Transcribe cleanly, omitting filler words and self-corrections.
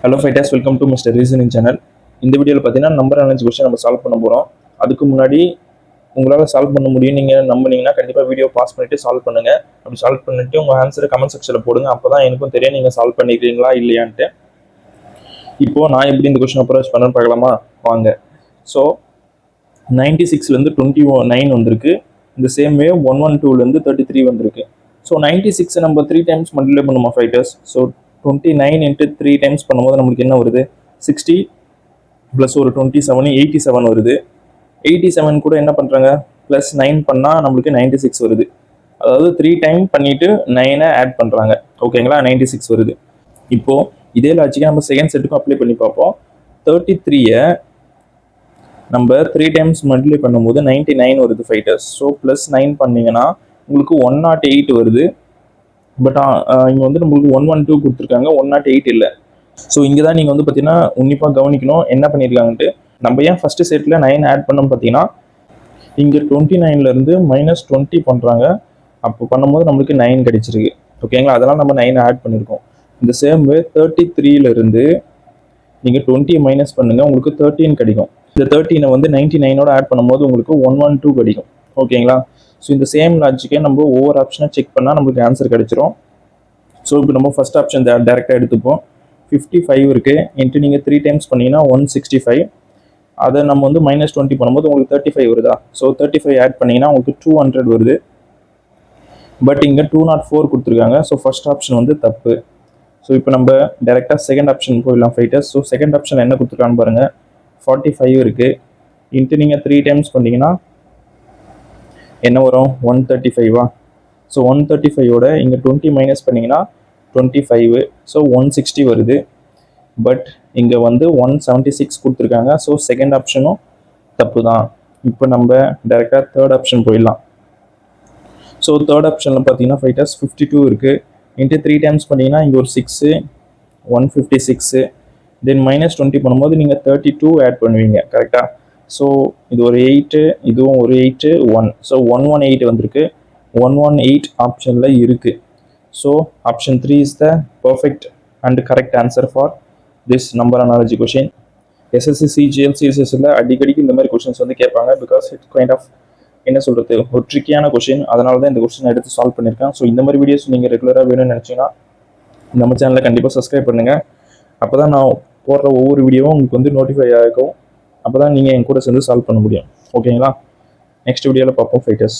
Hello fighters, welcome to mister reasoning channel. இந்த வீடியோவில் பார்த்தீங்கன்னா நம்பர் அனலைஸ் கொஸ்டின் நம்ம சால்வ் பண்ண போகிறோம். அதுக்கு முன்னாடி உங்களால் சால்வ் பண்ண முடியும் நீங்கள் நம்பினீங்கன்னா கண்டிப்பாக வீடியோ பாஸ் பண்ணிவிட்டு சால்வ் பண்ணுங்கள். அப்படி சால்வ் பண்ணிவிட்டு உங்கள் ஆன்சரை கமெண்ட் செக்ஷனில் போடுங்க. அப்போ தான் எனக்கும் தெரியும் நீங்கள் சால்வ் பண்ணிக்கிறீங்களா இல்லையான்ட்டு. இப்போது நான் எப்படி இந்த கொஸ்டின் அப்ரோச் பண்ணேன்னு பார்க்கலாமா? வாங்க. ஸோ 96 29 வந்திருக்கு. இந்த சேம் வே 112 33 வந்திருக்கு. ஸோ 96 நம்ம 3 டைம்ஸ் மல்டிப்ளை பண்ணுமா ஃபைட்டர்ஸ்? ஸோ 29 into 3 டைம்ஸ் பண்ணும்போது நம்மளுக்கு என்ன வருது? 60 ப்ளஸ் ஒரு 27 87 வருது. 87 கூட என்ன பண்ணுறாங்க? ப்ளஸ் 9 பண்ணால் நம்மளுக்கு 96 வருது. அதாவது 3 டைம் பண்ணிவிட்டு 9 ஆட் பண்ணுறாங்க. ஓகேங்களா? 96 வருது. இப்போது இதே லாஜிக்காக நம்ம செகண்ட் செட்டுக்கும் அப்ளை பண்ணி பார்ப்போம். 33 நம்ம 3 டைம்ஸ் மல்டிப்ளை பண்ணும்போது 99 வருது ஃபைட்டர்ஸ். ஸோ ப்ளஸ் 9 பண்ணிங்கன்னா உங்களுக்கு 108 வருது. பட் இங்கே நம்மளுக்கு 112 கொடுத்துருக்காங்க, 108 இல்லை. ஸோ இங்கே தான் நீங்கள் பார்த்தீங்கன்னா உன்னிப்பாக கவனிக்கணும் என்ன பண்ணியிருக்காங்கன்ட்டு. நம்ம ஏன் ஃபஸ்ட்டு செட்டில் 9 ஆட் பண்ணோம் பார்த்தீங்கன்னா, இங்கே 29 -20 பண்ணுறாங்க. அப்போ பண்ணும்போது நம்மளுக்கு 9 கிடைச்சிருக்கு. ஓகேங்களா? அதெல்லாம் நம்ம 9 ஆட் பண்ணியிருக்கோம். இந்த சேம் வே 33 நீங்கள் 20 மைனஸ் பண்ணுங்கள், உங்களுக்கு 13 கிடைக்கும். இந்த 13 99 ஆட் பண்ணும்போது உங்களுக்கு 112 கிடைக்கும். ஓகேங்களா? ஸோ இந்த சேம் லாஜிக்கே நம்ம ஒவ்வொரு ஆப்ஷனை செக் பண்ணால் நம்மளுக்கு ஆன்சர் கிடைச்சிரும். ஸோ இப்போ நம்ம ஃபஸ்ட் ஆப்ஷன் டேரெக்டாக எடுத்துப்போம். 55 இருக்குது. இன்ட்டு நீங்கள் 3 டைம்ஸ் பண்ணிங்கன்னா 165. அதை நம்ம -20 பண்ணும்போது உங்களுக்கு 35 வருதா? ஸோ 35 ஆட் பண்ணிங்கன்னா உங்களுக்கு 200 வருது. பட் இங்கே 204 கொடுத்துருக்காங்க. ஸோ ஃபஸ்ட் ஆப்ஷன் தப்பு. ஸோ இப்போ நம்ம டேரெக்டாக செகண்ட் ஆப்ஷன் போயிடலாம் ஃபைட்டர்ஸ். ஸோ செகண்ட் ஆப்ஷன் என்ன கொடுத்துருக்கான்னு பாருங்கள். 45 இருக்குது. இன்ட்டு நீங்கள் 3 டைம்ஸ் பண்ணிங்கன்னா என்ன வரும்? 135. ஸோ 135ஓட இங்கே 20 மைனஸ் பண்ணிங்கன்னா 25. ஸோ 160 வருது. பட் இங்கே 176 கொடுத்துருக்காங்க. ஸோ செகண்ட் ஆப்ஷனும் தப்பு தான். இப்போ நம்ம டைரெக்டாக தேர்ட் ஆப்ஷன் போயிடலாம். ஸோ தேர்ட் ஆப்ஷனில் பார்த்தீங்கன்னா ஃபைட்டர்ஸ் 52 இருக்குது. இன்ட்டு 3 டைம்ஸ் பண்ணிங்கன்னா இங்கே ஒரு 6, 156. தென் -20 பண்ணும்போது நீங்கள் 32 ஆட் பண்ணுவீங்க. கரெக்டாக? ஸோ இது ஒரு 8, இதுவும் ஒரு 8, 1. ஸோ 118 வந்திருக்கு. 118 ஆப்ஷனில் இருக்குது. So option 3 is the perfect and correct answer for this number analogy question. SSC CGL சிஎஸ்எஸ்ல அடிக்கடிக்கு இந்த மாதிரி கொஷின்ஸ் கேட்பாங்க. பிகாஸ் இட்ஸ் கைண்ட் ஆஃப் என்ன சொல்கிறது, ஒரு ட்ரிக்கியான கொஷின். அதனால தான் இந்த கொஷின் எடுத்து சால்வ் பண்ணியிருக்கேன். ஸோ இந்த மாதிரி வீடியோஸ் நீங்கள் ரெகுலராக வேணும்னு நினச்சிங்கன்னா நம்ம சேனலில் கண்டிப்பாக சப்ஸ்கிரைப் பண்ணுங்கள். அப்போ தான் நான் போடுற ஒவ்வொரு வீடியோவும் உங்களுக்கு நோட்டிஃபை ஆகும். அப்போ தான் நீங்கள் என் கூட சேர்ந்து சால்வ் பண்ண முடியும். ஓகேங்களா? நெக்ஸ்ட் வீடியோவில் பார்ப்போம் ஃபைட்டர்ஸ்.